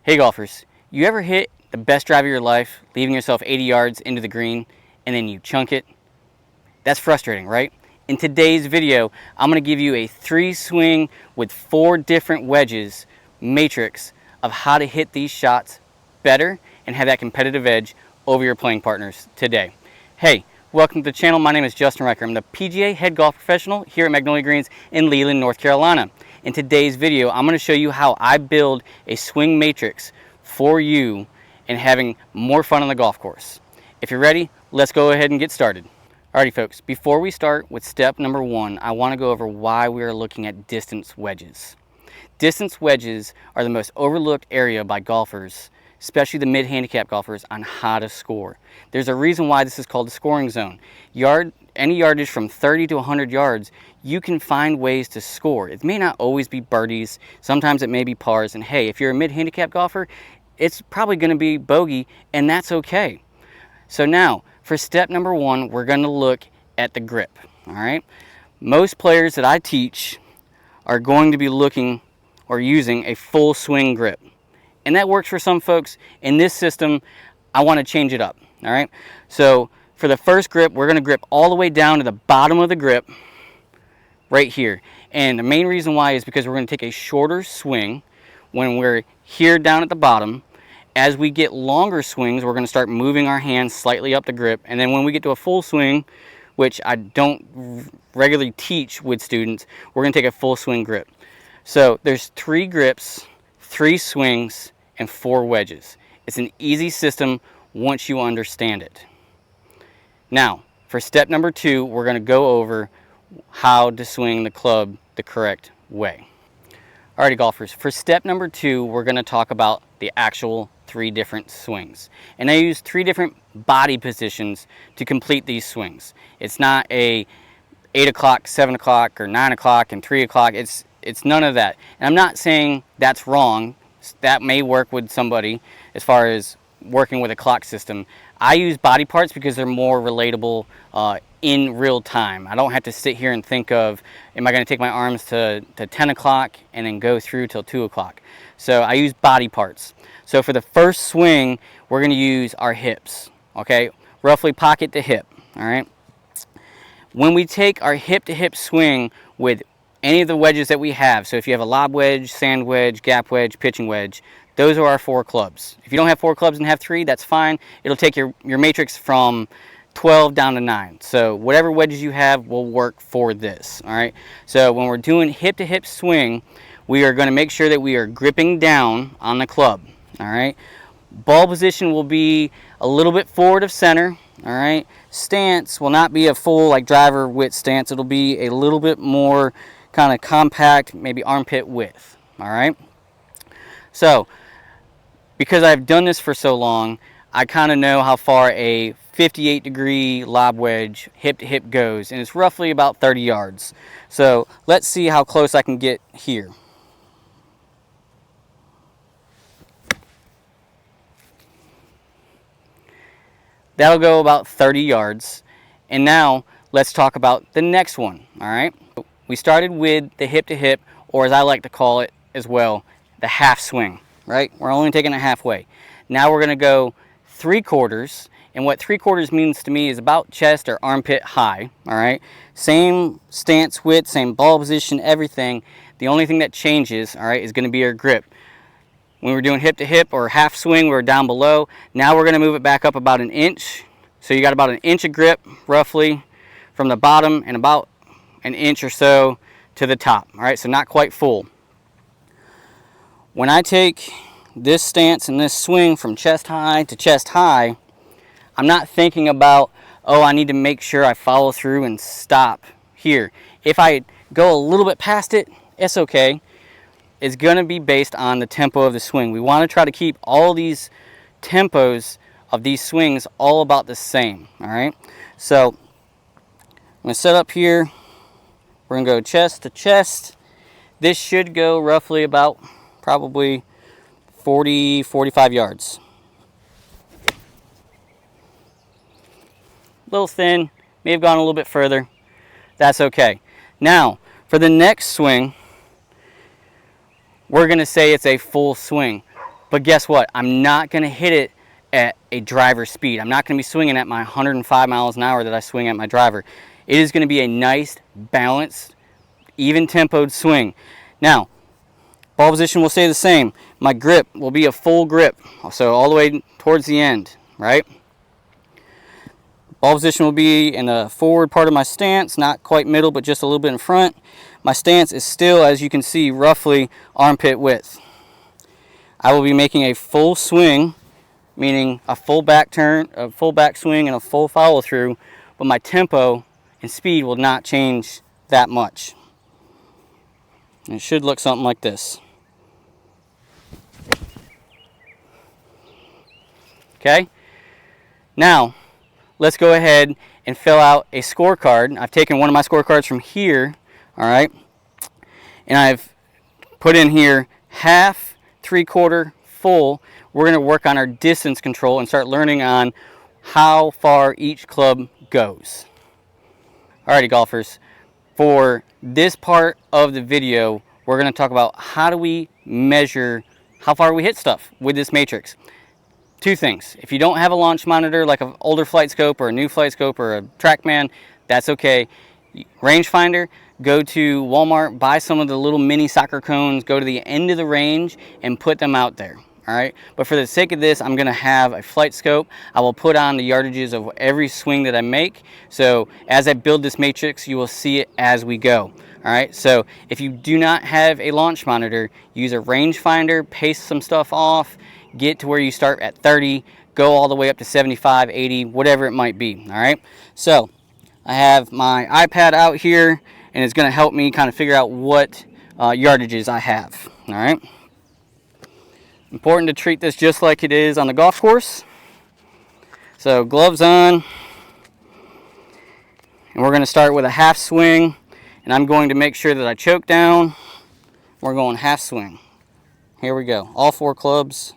Hey golfers, you ever hit the best drive of your life, leaving yourself 80 yards into the green, and then you chunk it? That's frustrating, right? In today's video, I'm going to give you a 3-swing with 4 different wedges matrix of how to hit these shots better and have that competitive edge over your playing partners today. Hey, welcome to the channel. My name is Justin Riker. I'm the PGA head golf professional here at Magnolia Greens in Leland, North Carolina. In today's video, I'm going to show you how I build a swing matrix for you and having more fun on the golf course. If you're ready, let's go ahead and get started. Alrighty folks, before we start with step number 1, I want to go over why we are looking at distance wedges. Distance wedges are the most overlooked area by golfers, especially the mid-handicap golfers, on how to score. There's a reason why this is called the scoring zone. Any yardage from 30 to 100 yards, you can find ways to score. It may not always be birdies, sometimes it may be pars, and hey, if you're a mid-handicap golfer, it's probably going to be bogey, and that's okay. So now, for step number 1, we're going to look at the grip. All right. Most players that I teach are going to be looking or using a full swing grip, and that works for some folks. In this system, I want to change it up. All right. So for the first grip, we're going to grip all the way down to the bottom of the grip right here. And the main reason why is because we're going to take a shorter swing when we're here down at the bottom. As we get longer swings, we're going to start moving our hands slightly up the grip. And then when we get to a full swing, which I don't regularly teach with students, we're going to take a full swing grip. So there's 3 grips, 3 swings, and 4 wedges. It's an easy system once you understand it. Now, for step number 2, we're going to go over how to swing the club the correct way. Alrighty golfers, for step number 2, we're going to talk about the actual 3 different swings. And I use 3 different body positions to complete these swings. It's not a 8 o'clock, 7 o'clock, or 9 o'clock, and 3 o'clock. It's none of that. And I'm not saying that's wrong. That may work with somebody as far as working with a clock system. I use body parts because they're more relatable in real time. I don't have to sit here and think of, am I going to take my arms to 10 o'clock and then go through till 2 o'clock. So I use body parts. So for the first swing, we're going to use our hips, okay? Roughly pocket to hip, all right? When we take our hip to hip swing with any of the wedges that we have, so if you have a lob wedge, sand wedge, gap wedge, pitching wedge, those are our 4 clubs. If you don't have 4 clubs and have 3, that's fine. It'll take your matrix from 12 down to 9. So whatever wedges you have will work for this, all right? So when we're doing hip to hip swing, we are going to make sure that we are gripping down on the club, all right? Ball position will be a little bit forward of center, all right? Stance will not be a full like driver width stance. It'll be a little bit more kind of compact, maybe armpit width, all right? So because I've done this for so long, I kind of know how far a 58-degree lob wedge hip to hip goes, and it's roughly about 30 yards. So let's see how close I can get here. That'll go about 30 yards. And now let's talk about the next one, all right? We started with the hip to hip, or as I like to call it as well, the half swing, right? We're only taking it halfway. Now we're going to go 3/4, and what 3/4 means to me is about chest or armpit high, all right? Same stance width, same ball position, everything. The only thing that changes, all right, is going to be our grip. When we're doing hip to hip or half swing, we're down below. Now we're going to move it back up about 1 inch. So you got about 1 inch of grip roughly from the bottom and about 1 inch or so to the top, all right? So not quite full. When I take this stance and this swing from chest high to chest high, I'm not thinking about, oh, I need to make sure I follow through and stop here. If I go a little bit past it, it's okay. It's going to be based on the tempo of the swing. We want to try to keep all these tempos of these swings all about the same, all right? So I'm going to set up here. We're going to go chest to chest. This should go roughly about probably 40, 45 yards. A little thin, may have gone a little bit further. That's okay. Now, for the next swing, we're going to say it's a full swing. But guess what? I'm not going to hit it at a driver speed. I'm not going to be swinging at my 105 miles an hour that I swing at my driver. It is going to be a nice, balanced, even tempoed swing. Now, ball position will stay the same. My grip will be a full grip, so all the way towards the end, right? Ball position will be in the forward part of my stance, not quite middle, but just a little bit in front. My stance is still, as you can see, roughly armpit width. I will be making a full swing, meaning a full back turn, a full back swing, and a full follow through, but my tempo and speed will not change that much. And it should look something like this. Okay? Now, let's go ahead and fill out a scorecard. I've taken one of my scorecards from here, all right, and I've put in here half, 3/4, full. We're going to work on our distance control and start learning on how far each club goes. Alrighty, golfers, for this part of the video, we're going to talk about how do we measure how far we hit stuff with this matrix. Two things. If you don't have a launch monitor like an older flight scope or a new flight scope or a TrackMan, that's okay. Rangefinder, go to Walmart, buy some of the little mini soccer cones, go to the end of the range and put them out there. All right, but for the sake of this, I'm going to have a flight scope. I will put on the yardages of every swing that I make. So as I build this matrix, you will see it as we go. All right, so if you do not have a launch monitor, use a rangefinder, paste some stuff off, get to where you start at 30, go all the way up to 75, 80, whatever it might be. All right, so I have my iPad out here, and it's going to help me kind of figure out what yardages I have. All right. Important to treat this just like it is on the golf course. So gloves on, and we're going to start with a half swing, and I'm going to make sure that I choke down. We're going half swing. Here we go, all 4 clubs.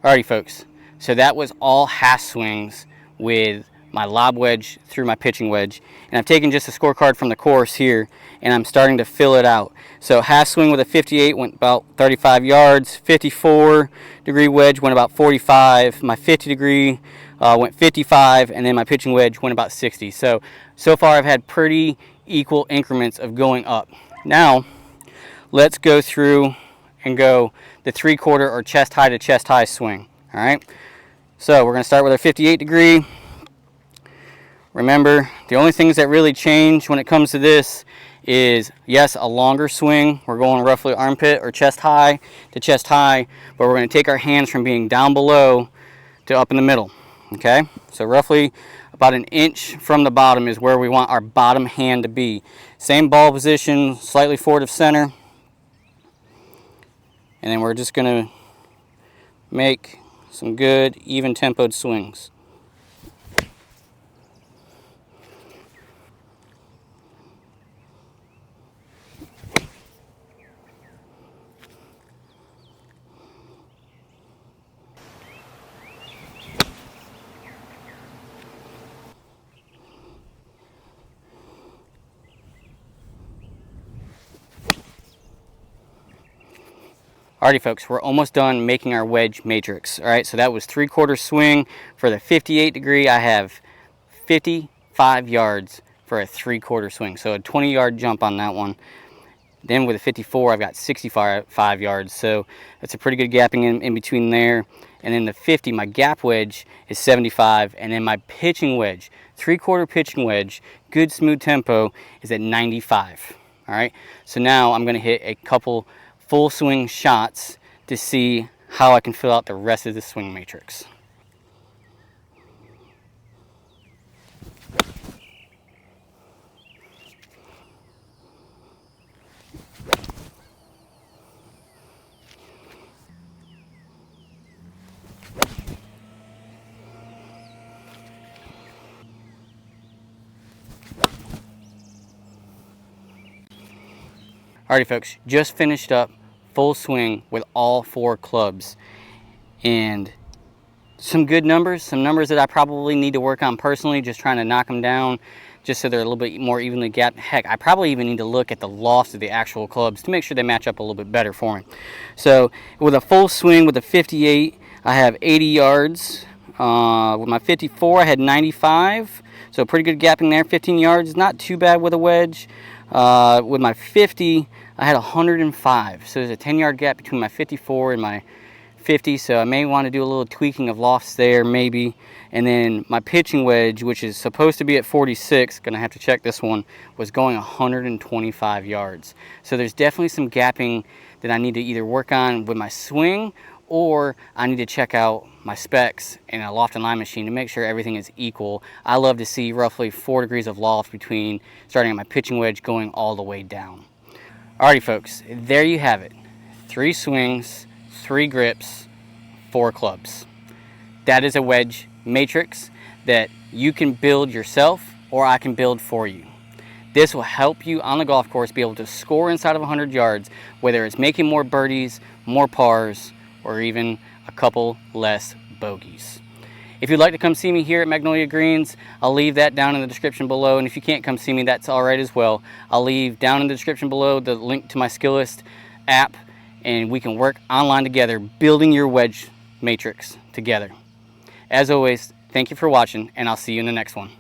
Alrighty, folks, so that was all half swings with my lob wedge through my pitching wedge, and I've taken just a scorecard from the course here, and I'm starting to fill it out. So half swing with a 58 went about 35 yards, 54-degree wedge went about 45, my 50-degree went 55, and then my pitching wedge went about 60. So far I've had pretty equal increments of going up. Now, let's go through and go the 3/4 or chest high to chest high swing. All right, so we're going to start with our 58-degree. Remember, the only things that really change when it comes to this is, yes, a longer swing. We're going roughly armpit or chest high to chest high, but we're going to take our hands from being down below to up in the middle. Okay, so roughly about an inch from the bottom is where we want our bottom hand to be. Same ball position, slightly forward of center. And then we're just going to make some good, even tempoed swings. Alrighty, folks, we're almost done making our wedge matrix. All right, so that was 3/4 swing. For the 58-degree, I have 55 yards for a 3/4 swing, so a 20-yard jump on that one. Then with a 54, I've got 65 yards, so that's a pretty good gapping in between there. And then the 50, my gap wedge is 75, and then my pitching wedge, 3/4 pitching wedge, good smooth tempo, is at 95. All right, so now I'm going to hit a couple full swing shots to see how I can fill out the rest of the swing matrix. Alrighty folks, just finished up full swing with all 4 clubs, and some good numbers, some numbers that I probably need to work on personally, just trying to knock them down just so they're a little bit more evenly gapped. Heck, I probably even need to look at the lofts of the actual clubs to make sure they match up a little bit better for me. So with a full swing with a 58, I have 80 yards. With my 54, I had 95, so pretty good gapping there. 15 yards, not too bad with a wedge. With my 50, I had 105, so there's a 10-yard gap between my 54 and my 50, so I may want to do a little tweaking of lofts there maybe. And then my pitching wedge, which is supposed to be at 46, gonna have to check this one, was going 125 yards. So there's definitely some gapping that I need to either work on with my swing, or I need to check out my specs in a loft and line machine to make sure everything is equal. I love to see roughly 4 degrees of loft between starting at my pitching wedge going all the way down. Alrighty folks, there you have it. 3 swings, 3 grips, 4 clubs. That is a wedge matrix that you can build yourself, or I can build for you. This will help you on the golf course be able to score inside of 100 yards, whether it's making more birdies, more pars, or even a couple less bogeys. If you'd like to come see me here at Magnolia Greens, I'll leave that down in the description below. And if you can't come see me, that's all right as well. I'll leave down in the description below the link to my Skillist app, and we can work online together, building your wedge matrix together. As always, thank you for watching, and I'll see you in the next one.